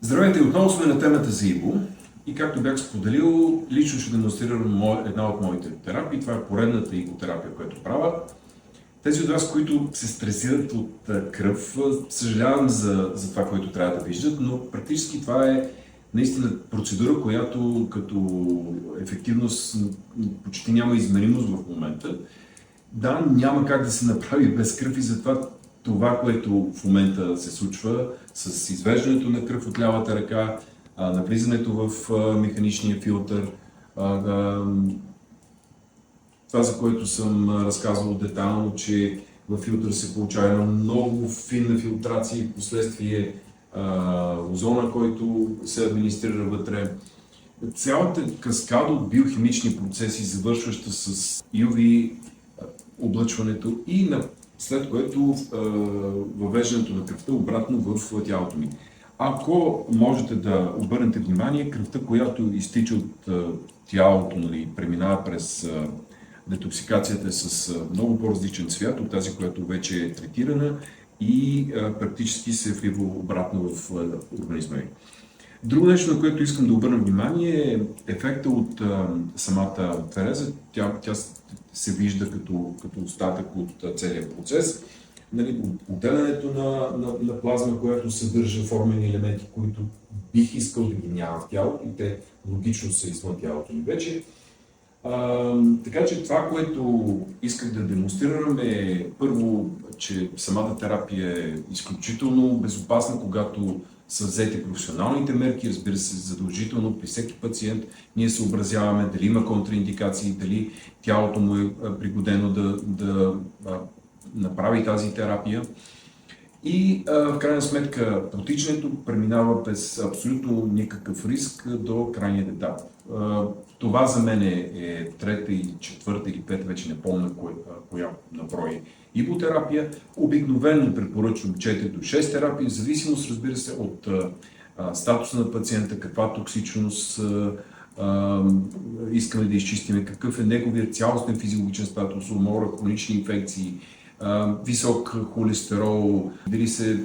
Здравейте, отново сме на темата за ИБО и както бях споделил, лично ще демонстрирам една от моите терапии. Това е поредната ИБО-терапия, която правя. Тези от вас, които се стресират от кръв, съжалявам за това, което трябва да виждат, но практически това е наистина процедура, която като ефективност почти няма измеримост в момента. Да, няма как да се направи без кръв и затова това, което в момента се случва с извеждането на кръв от лявата ръка, навлизането в механичния филтър, това, за което съм разказвал детайлно, че в филтър се получава една много финна филтрация и последствие озона, който се администрира вътре. Цялата каскада от биохимични процеси, завършваща с UV облъчването и след което въвеждането на кръвта обратно в тялото ми. Ако можете да обърнете внимание, кръвта, която изтича от тялото, преминава през детоксикацията е с много по-различен цвят от тази, която вече е третирана и практически се влива обратно в организма ми. Друго нещо, на което искам да обърна внимание е ефекта от самата фереза. Тя се вижда като остатък от целия процес. Отделянето на плазма, която съдържа формени елементи, които бих искал да ги няма в тялото и те логично са извън тялото ми вече. Така че това, което исках да демонстрирам е първо, че самата терапия е изключително безопасна, когато са взети професионалните мерки, разбира се, задължително при всеки пациент ние съобразяваме дали има контраиндикации, дали тялото му е пригодено да направи тази терапия. И в крайна сметка протичането преминава без абсолютно никакъв риск до крайния етап. Това за мен е трета или четвърта или пета, вече не помня коя наброй ИБО-терапия. Обикновено препоръчвам 4 до 6 терапии, в зависимост, разбира се, от статуса на пациента, каква токсичност искаме да изчистим, какъв е неговият цялостен физиологичен статус, умора, хронични инфекции, висок холестерол, дали се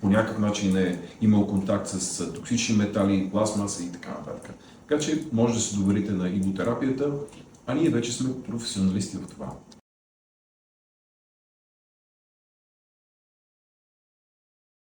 по някакъв начин е имал контакт с токсични метали, пластмаса и така нататък. Така че може да се доверите на ИБО-терапията, а ние вече сме професионалисти в това.